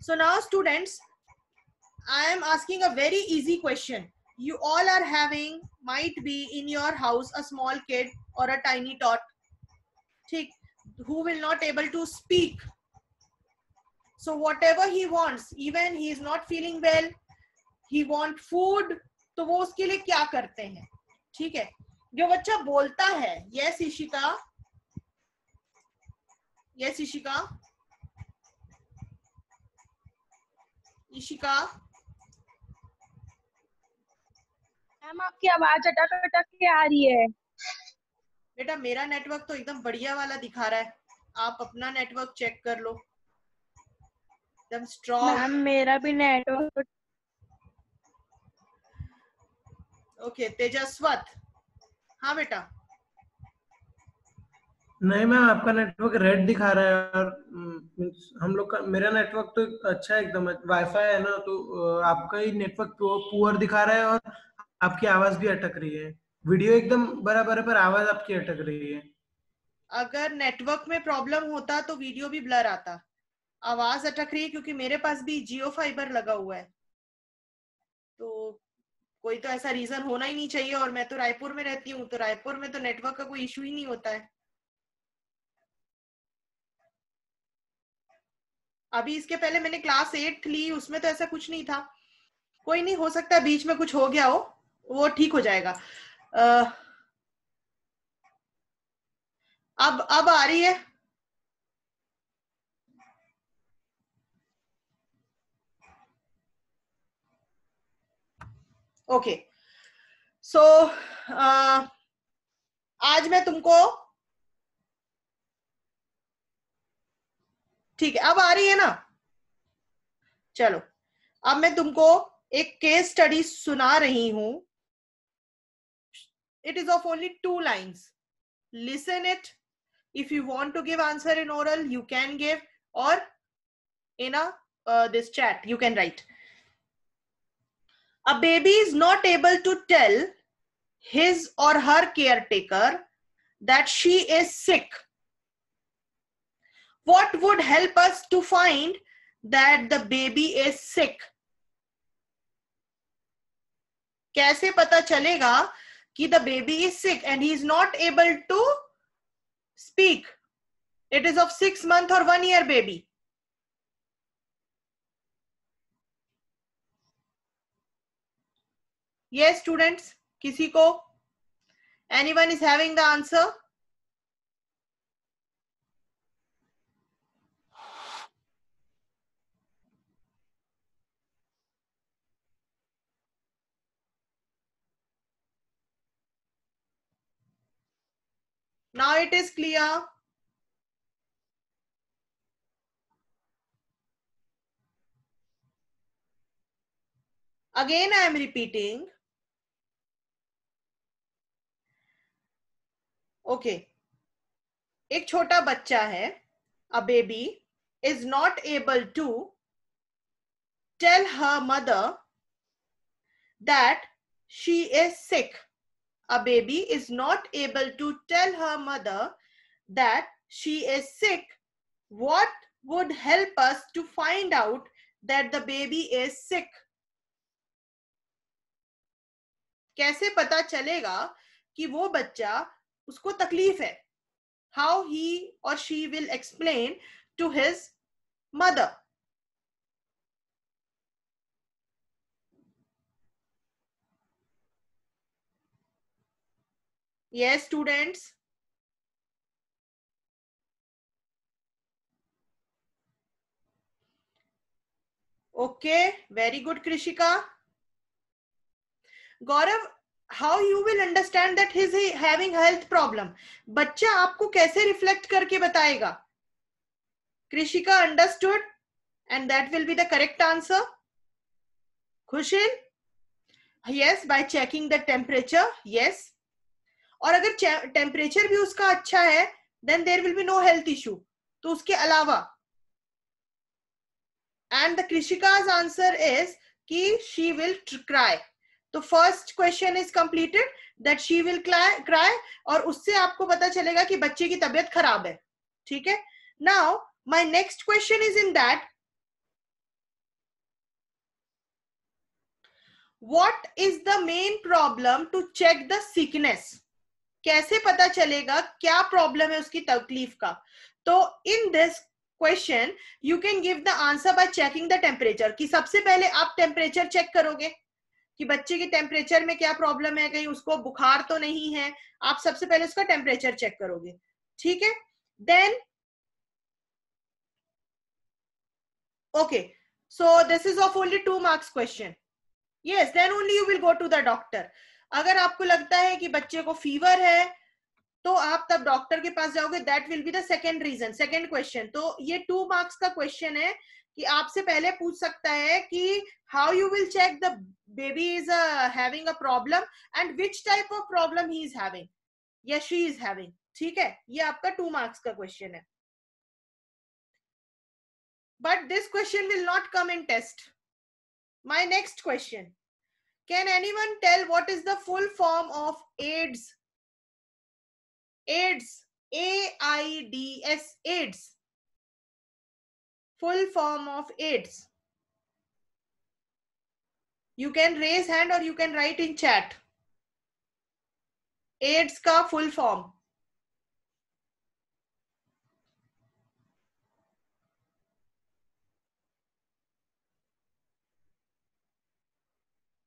So now students, I am asking a very easy question. You all are having, might be in your house, a small kid or a tiny tot, who will not able to speak. So whatever he wants, even he is not feeling well, he want food, तो वो उसके लिए क्या करते हैं? ठीक है, जो बच्चा बोलता है, yes Ishika, yes Ishika, Ishika, ma'am आपकी आवाज अटक अटक के आ रही है। बेटा मेरा नेटवर्क तो एकदम बढ़िया वाला दिखा रहा है, आप अपना नेटवर्क चेक कर लो, एकदम स्ट्रॉन्ग। मैम मेरा भी नेटवर्क। ओके तेजस्वत, हाँ बेटा। नहीं मैम, आपका नेटवर्क रेड दिखा रहा है और हम लोग का, मेरा नेटवर्क तो अच्छा है एकदम, वाईफाई है ना, तो आपका ही नेटवर्क पुअर दिखा रहा है और आपकी आवाज भी अटक रही है। वीडियो एकदम बराबर है पर आवाज आपकी अटक रही है। अगर नेटवर्क में प्रॉब्लम होता तो वीडियो भी ब्लर आता। आवाज अटक रही है क्योंकि मेरे पास भी जियो फाइबर लगा हुआ है, तो कोई तो ऐसा रीजन होना ही नहीं चाहिए। और मैं तो रायपुर में रहती हूँ, तो रायपुर में तो नेटवर्क का कोई इशू ही नहीं होता है। अभी इसके पहले मैंने क्लास 8 ली, उसमें तो ऐसा कुछ नहीं था। कोई नहीं, हो सकता है बीच में कुछ हो गया हो, वो ठीक हो जाएगा। अब आ रही है? ओके सो आज मैं तुमको, ठीक है अब आ रही है ना? चलो अब मैं तुमको एक केस स्टडी सुना रही हूं। It is of only 2 lines, listen it. If you want to give answer in oral you can give, और in this chat you can write. A baby is not able to tell his or her caretaker that she is sick. What would help us to find that the baby is sick? कैसे पता चलेगा कि the baby is sick and he is not able to speak? It is of 6 month or 1 year baby. Yes students, किसी को, anyone is having the answer? Now it is clear. Again I am repeating. Okay, एक छोटा बच्चा है, a baby is not able to tell her mother that she is sick. A baby is not able to tell her mother that she is sick. What would help us to find out that the baby is sick? कैसे पता चलेगा कि वो बच्चा, उसको तकलीफ है? How he or she will explain to his mother. Yes students. Okay, very good Krishika. Gaurav, how you will understand that he is having health problem? बच्चा आपको कैसे reflect करके बताएगा? Krishika understood and that will be the correct answer. Khushil? Yes, by checking the temperature. Yes. और अगर temperature भी उसका अच्छा है then there will be no health issue. तो उसके अलावा, and the Krishika's answer is कि she will cry. तो first question is completed, that she will cry, और उससे आपको पता चलेगा कि बच्चे की तबीयत खराब है। ठीक है, now my next question is in that what is the main problem to check the sickness? कैसे पता चलेगा क्या प्रॉब्लम है उसकी तकलीफ का? तो in this question you can give the answer by checking the temperature, कि सबसे पहले आप टेम्परेचर चेक करोगे कि बच्चे के टेम्परेचर में क्या प्रॉब्लम है, कहीं उसको बुखार तो नहीं है, आप सबसे पहले उसका टेम्परेचर चेक करोगे, ठीक है? Then okay, so this is of only 2 marks question. Yes, then only you will go to the doctor. अगर आपको लगता है कि बच्चे को फीवर है तो आप तब डॉक्टर के पास जाओगे. That will be the second reason, second question. तो ये 2 मार्क्स का क्वेश्चन है कि आपसे पहले पूछ सकता है कि how you will check the baby is having a problem and which type of problem he is having या शी इज हैविंग. ठीक है, ये आपका 2 मार्क्स का क्वेश्चन है. But this question will not come in test. My next question. Can anyone tell what is the full form of AIDS? AIDS. AIDS. AIDS. Full form of AIDS. You can raise hand or you can write in chat. AIDS का full form.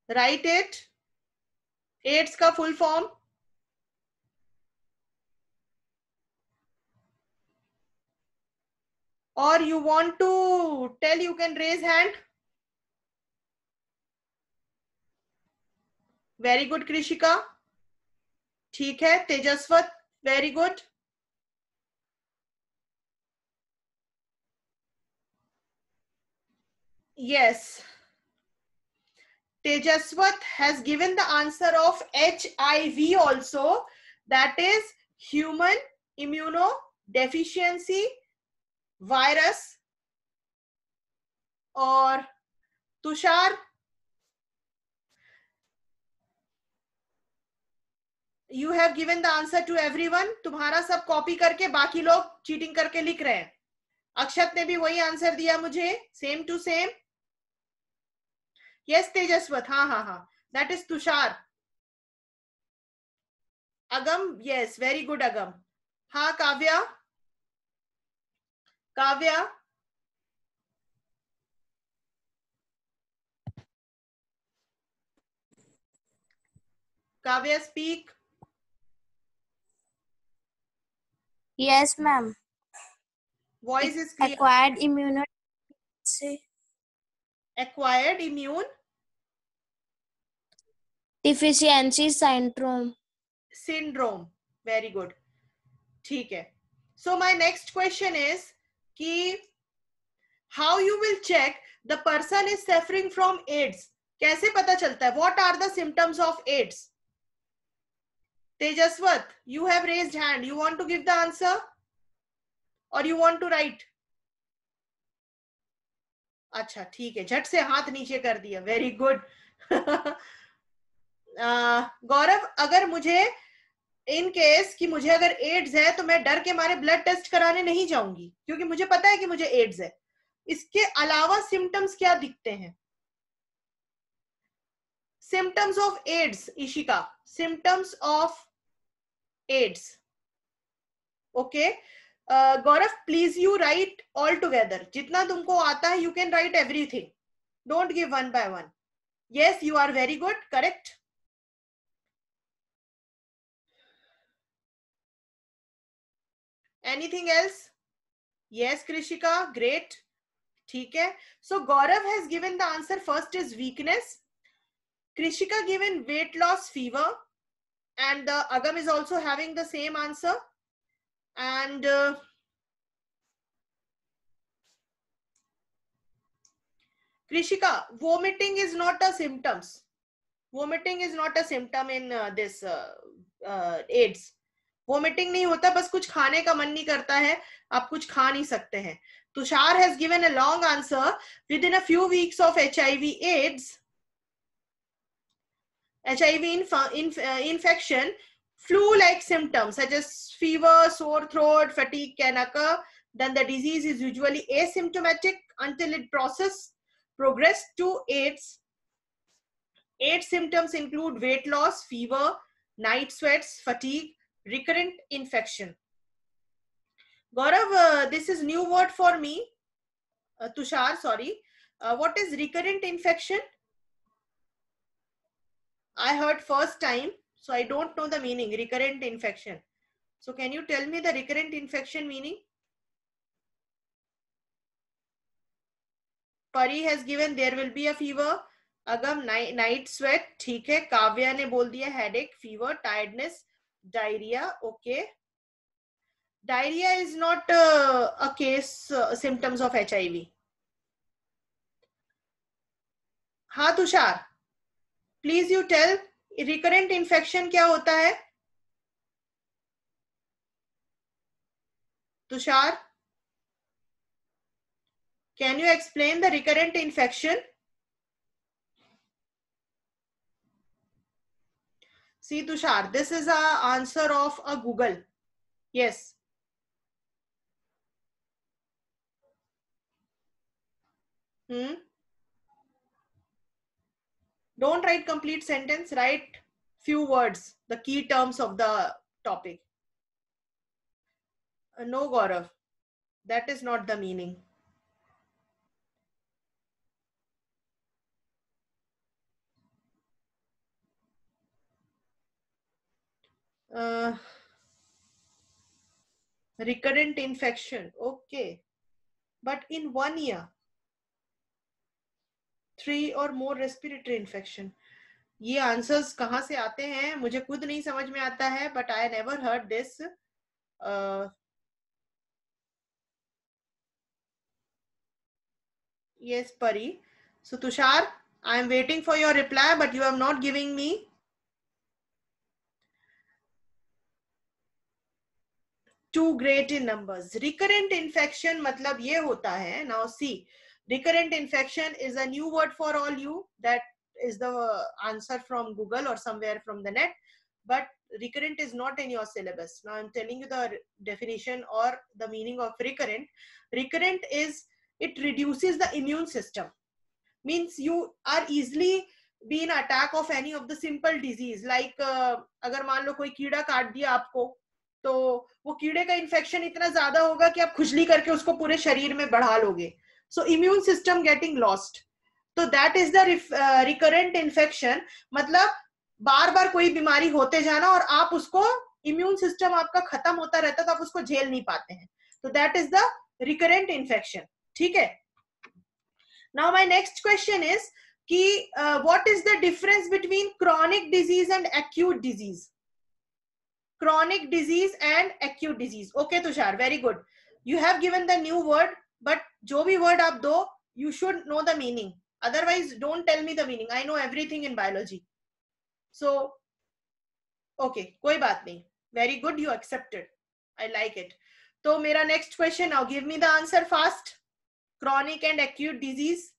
Write it. AIDS का full form. Or you want to tell, you can raise hand. Very good, Krishika. ठीक है, तेजस्वत, very good. Yes. Tejaswat has given the answer of HIV also, that is human immunodeficiency virus. और Tushar, you have given the answer to everyone. तुम्हारा सब copy करके बाकी लोग cheating करके लिख रहे हैं. अक्षत ने भी वही आंसर दिया मुझे, सेम टू सेम. यस तेजस्वत, हाँ हाँ हाँ, that is Tushar. Agam, yes, very good अगम. हाँ Kavya, Kavya, Kavya speak. Yes, ma'am. Voice is clear. Acquired immunity Acquired immune deficiency syndrome. syndrome. Very good. ठीक है. So my next question is कि how you will check the person is suffering from AIDS? कैसे पता चलता है? What are the symptoms of AIDS? Tejaswat, you have raised hand. You want to give the answer or you want to write? अच्छा ठीक है, झट से हाथ नीचे कर दिया. Very good. गौरव, अगर मुझे इन केस कि मुझे अगर एड्स है तो मैं डर के मारे ब्लड टेस्ट कराने नहीं जाऊंगी, क्योंकि मुझे पता है कि मुझे एड्स है. इसके अलावा सिम्टम्स क्या दिखते हैं? Symptoms of AIDS, Ishika, symptoms of AIDS. Okay Gaurav, please you write all together. जितना तुमको आता है you can write everything. Don't give one by one. Yes, you are very good, correct. Anything else? Yes Krishika, great. ठीक है. So Gaurav has given the answer. First is weakness. Krishika given weight loss, fever, and Agam is also having the same answer. And Krishika, vomiting is not a symptoms. Vomiting is not a symptom in this AIDS. Vomiting नहीं होता, बस कुछ खाने का मन नहीं करता है, आप कुछ खा नहीं सकते हैं. Tushar has given a long answer. Within a few weeks of HIV/AIDS, HIV infection, flu-like symptoms such as fever, sore throat, fatigue can occur. Then the disease is usually asymptomatic until it progress to AIDS. 8 symptoms include weight loss, fever, night sweats, fatigue, recurrent infection. Gaurav, this is new word for me. Tushar, sorry. What is recurrent infection? I heard first time, so I don't know the meaning. Recurrent infection. So can you tell me the recurrent infection meaning? Pari has given there will be a fever. Agam night sweat. ठीक है. काव्या ने बोल दिया headache, fever, tiredness, diarrhea. Okay. Diarrhea is not a case symptoms of HIV. हाँ Tushar, please you tell recurrent infection क्या होता है? Tushar, can you explain the recurrent infection? See Tushar, this is a answer of a Google. Yes. Don't write complete sentence, write few words, the key terms of the topic. No, Gaurav, that is not the meaning. Recurrent infection, okay. But in 1 year, 3 or more respiratory infection. ये answers कहाँ से आते हैं मुझे खुद नहीं समझ में आता है, but I never heard this. Yes, Pari. So Tushar, I am waiting for your reply, but you are not giving me. Too great in numbers. Recurrent infection मतलब ये होता है. Now see, recurrent infection is a new word for all you. That is the answer from Google or somewhere from the net. But recurrent is not in your syllabus. Now I'm telling you the definition or the meaning of recurrent. Recurrent is it reduces the immune system. Means you are easily be in attack of any of the simple disease. Like अगर मान लो कोई कीड़ा काट दिया आपको, तो वो कीड़े का इन्फेक्शन इतना ज्यादा होगा कि आप खुजली करके उसको पूरे शरीर में बढ़ा लोगे. So immune system getting lost. तो that is the recurrent infection. मतलब बार बार कोई बीमारी होते जाना और आप उसको इम्यून सिस्टम आपका खत्म होता रहता तो आप उसको झेल नहीं पाते हैं. तो that is the recurrent infection. ठीक है. Now my next question is कि what is the difference between chronic disease and acute disease? Chronic disease and acute disease. Okay Tushar, very good. You have given the new word, but जो भी word आप दो, you should know the meaning. Otherwise don't tell me the meaning. I know everything in biology. So okay, कोई बात नहीं. Very good, you accepted. I like it. तो मेरा next question now. Give me the answer fast. Chronic and acute disease.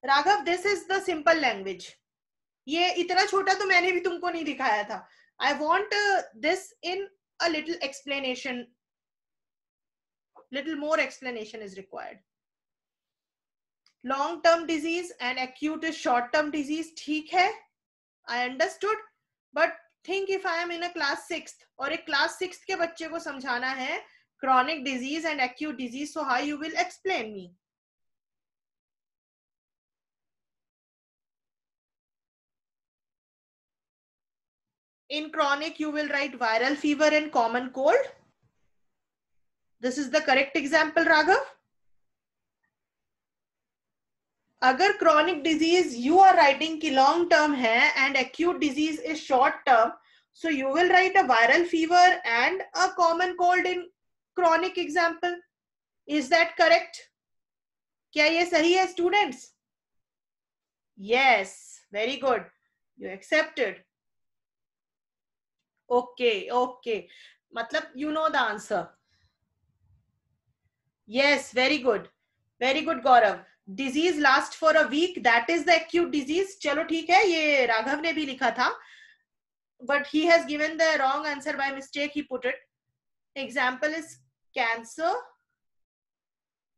Raghav, this is the simple language. ये इतना छोटा तो मैंने भी तुमको नहीं दिखाया था. I want this in a little explanation. Little more explanation is required. Long-term disease and acute is short-term disease. ठीक है, I understood. But think if I am in a class 6th और एक class 6th के बच्चे को समझाना है chronic disease and acute disease, so how you will explain me? In chronic, you will write viral fever and common cold. This is the correct example, Raghav. अगर chronic disease you are writing कि long term है and acute disease is short term, so you will write a viral fever and a common cold in chronic example. Is that correct? क्या ये सही है students? Yes, very good. You accepted. Okay, okay. मतलब you know the answer. Yes, very good. Very good, Gaurav. Disease lasts for a week. That is the acute disease. चलो ठीक है, ये राघव ने भी लिखा था. But he has given the wrong answer by mistake. He put it. Example is cancer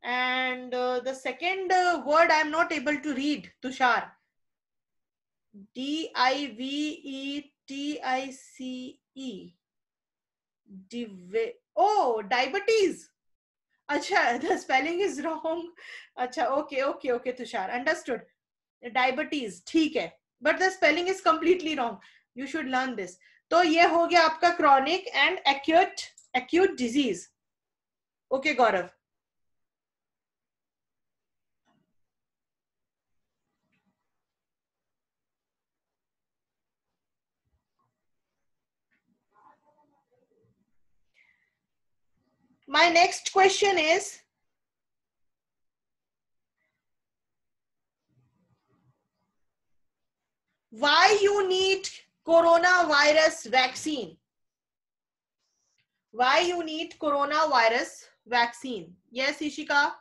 And the second word I am not able to read, Tushar. DIVETICE. Oh, diabetes. Acha, the spelling is wrong. Acha, okay, Tushar, understood. Diabetes, ठीक है, but the spelling is completely wrong. You should learn this. तो ये हो गया आपका chronic and acute disease. Okay, Gaurav. My next question is, why you need coronavirus vaccine? Why you need coronavirus vaccine? Yes, Ishika.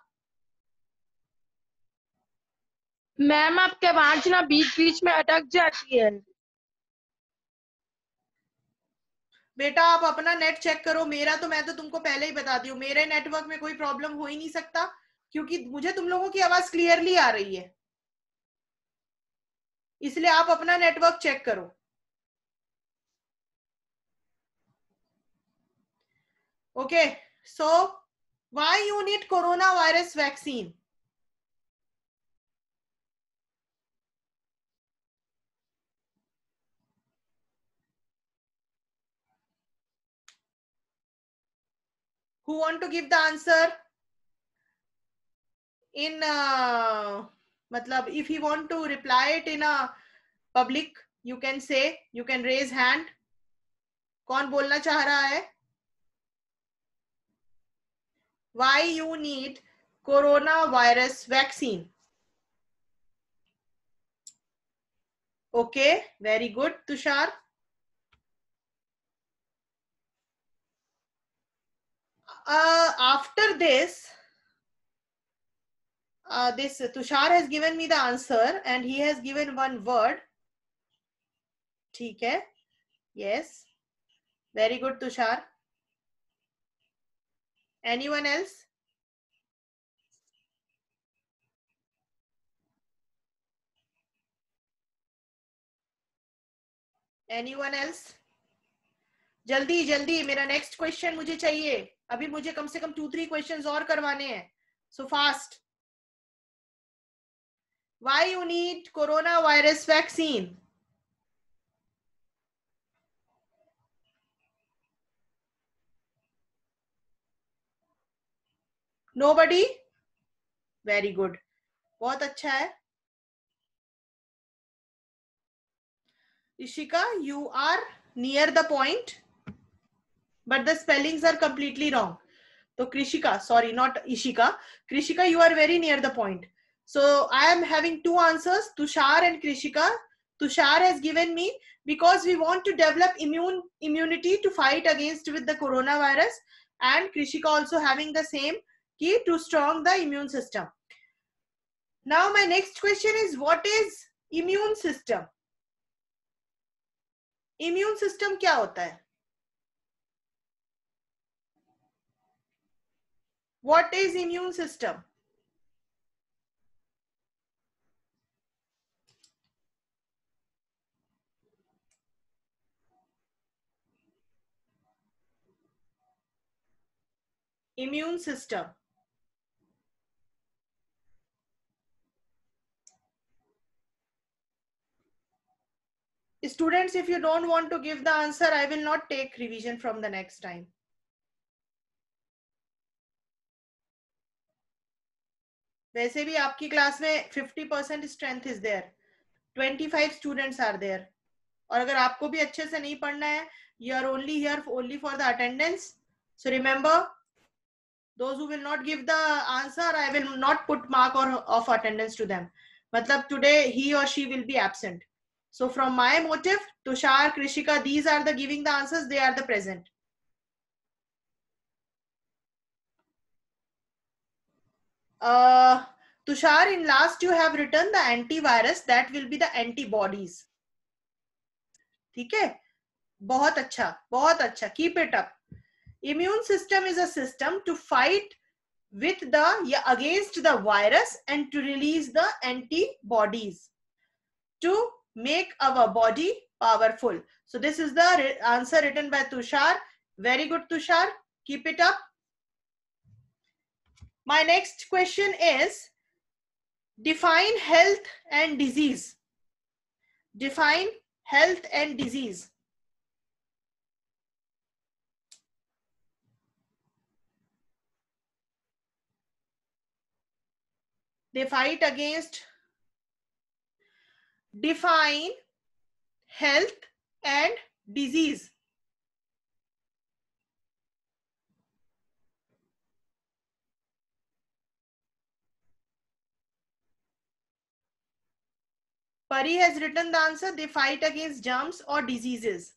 Ma'am आपके आवाज ना बीच बीच में अटक जाती है। बेटा आप अपना नेट चेक करो, मेरा तो मैं तो तुमको पहले ही बता दी हूँ, मेरे नेटवर्क में कोई प्रॉब्लम हो ही नहीं सकता, क्योंकि मुझे तुम लोगों की आवाज क्लियरली आ रही है, इसलिए आप अपना नेटवर्क चेक करो. Okay, so why you need coronavirus vaccine? Who want to give the answer? In matlab, if you want to reply it in a public, you can say, you can raise hand. कौन बोलना चाह रहा है? Why you need coronavirus vaccine? Okay, very good, Tushar. After this, this Tushar has given me the answer and he has given one word. ठीक है? Yes. Very good, Tushar. Anyone else? Anyone else? जल्दी जल्दी, मेरा next question मुझे चाहिए, अभी मुझे कम से कम 2-3 क्वेश्चंस और करवाने हैं. So fast. Why you need coronavirus vaccine? Nobody? Very good. बहुत अच्छा है. Ishika, you are near the point, but the spellings are completely wrong. So Krishika, sorry, not Ishika. Krishika, you are very near the point. So I am having two answers, Tushar and Krishika. Tushar has given me, because we want to develop immunity to fight against with the coronavirus, and Krishika also having the same key to strong the immune system. Now my next question is, what is immune system? Immune system क्या होता है? What is immune system? Immune system. Students, if you don't want to give the answer, I will not take revision from the next time. वैसे भी आपकी class में 50% strength is there, 25 students are there, और अगर आपको भी अच्छे से नहीं पढ़ना है, you are only here only for the attendance. So remember, those who will not give the answer, I will not put mark or of attendance to them. मतलब today he or she will be absent. So from my motive, Tushar, Krishika, these are the giving the answers, they are the present. Tushar, in last you have written the antivirus, that will be the antibodies. ठीक है? बहुत अच्छा, keep it up. Immune system is a system to fight with the against the virus and to release the antibodies to make our body powerful. So this is the answer written by Tushar. Very good, Tushar. Keep it up. My next question is, define health and disease. Define health and disease. They fight against. Define health and disease. Pari has written the answer. They fight against germs or diseases.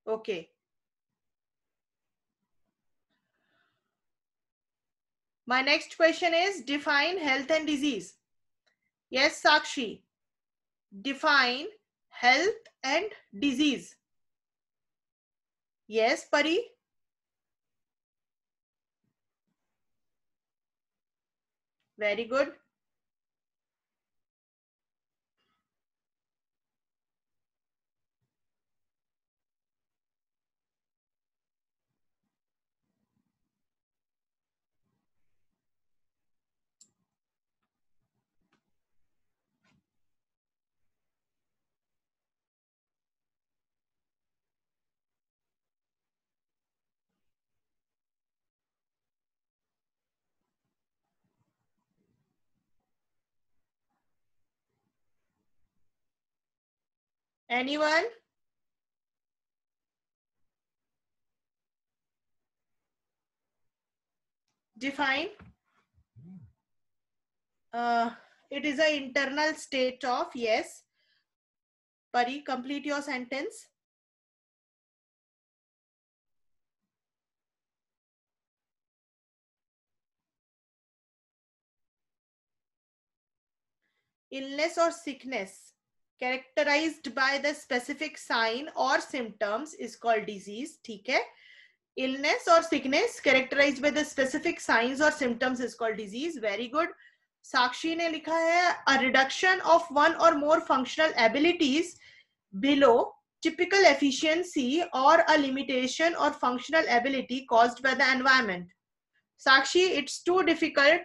Okay. My next question is, define health and disease. Yes, Sakshi. Define health and disease. Yes, Pari. Very good. Anyone? Define. It is an internal state of, yes. Pari, complete your sentence. Illness or sickness characterized by the specific sign or symptoms is called disease. ठीक है? Illness or sickness characterized by the specific signs or symptoms is called disease. Very good. Sakshi ने लिखा है, a reduction of one or more functional abilities below typical efficiency or a limitation or functional ability caused by the environment. Sakshi, it's too difficult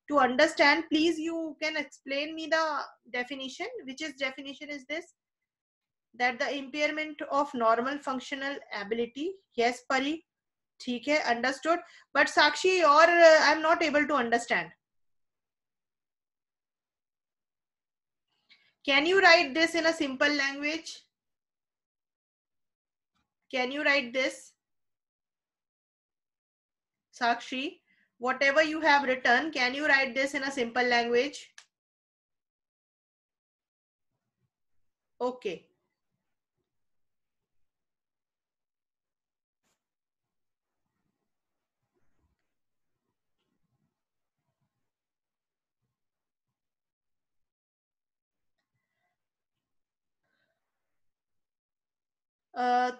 to understand. Please, you can explain me the definition. Which is definition is this? That the impairment of normal functional ability. Yes, Pari. ठीक है, understood. But Sakshi, or I'm not able to understand. Can you write this in a simple language? Can you write this? Sakshi, whatever you have written, can you write this in a simple language? Okay.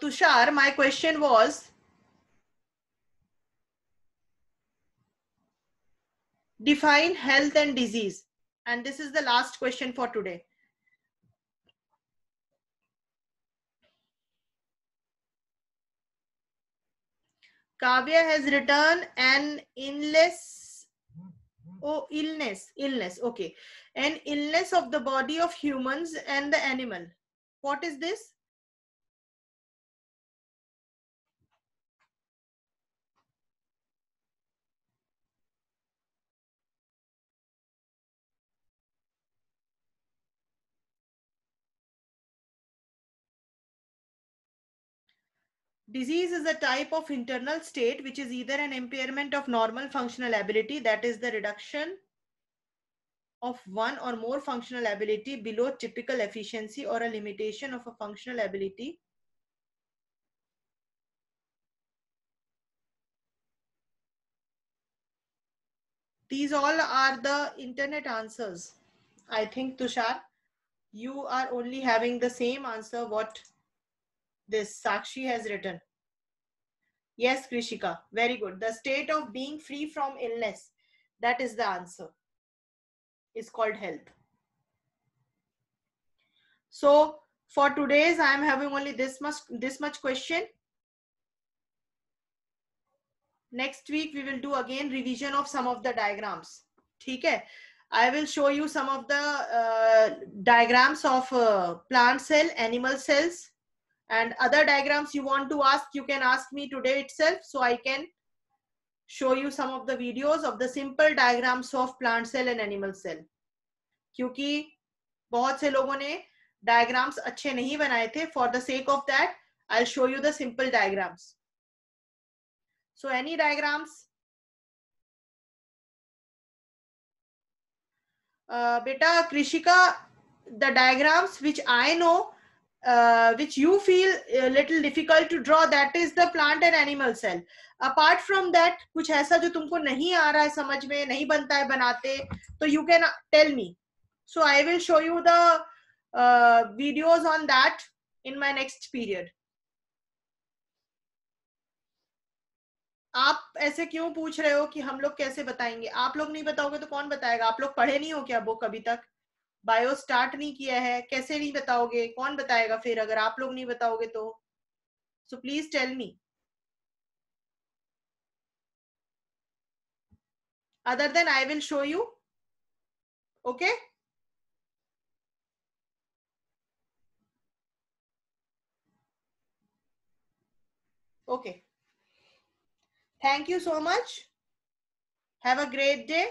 Tushar, my question was, define health and disease. And this is the last question for today. Kavya has written an illness. Oh, illness. Okay. An illness of the body of humans and the animal. What is this? Disease is a type of internal state which is either an impairment of normal functional ability, that is the reduction of one or more functional ability below typical efficiency, or a limitation of a functional ability. These all are the internet answers. I think, Tushar, you are only having the same answer what this Sakshi has written. Yes, Krishika, very good. The state of being free from illness, that is the answer, is called health. So for today's, I am having only this much question. Next week we will do again revision of some of the diagrams. ठीक है? I will show you some of the diagrams of plant cell, animal cells, and other diagrams you want to ask, you can ask me today itself, so I can show you some of the videos of the simple diagrams of plant cell and animal cell. क्योंकि बहुत से लोगों ने diagrams अच्छे नहीं बनाए थे. For the sake of that, I'll show you the simple diagrams. So any diagrams? Beta Krishika, the diagrams which I know, which you feel a little difficult to draw, that is the plant and animal cell. Apart from that, कुछ ऐसा जो तुमको नहीं आ रहा है समझ में, नहीं बनता है बनाते, तो you can tell me. So I will show you the videos on that in my next period. आप ऐसे क्यों पूछ रहे हो कि हम लोग कैसे बताएंगे? आप लोग नहीं बताओगे तो कौन बताएगा? आप लोग पढ़े नहीं हो क्या बुक अभी तक? बायो स्टार्ट नहीं किया है, कैसे नहीं बताओगे? कौन बताएगा फिर अगर आप लोग नहीं बताओगे तो? So please tell me. Other than I will show you. Okay? Okay. Thank you so much. Have a great day.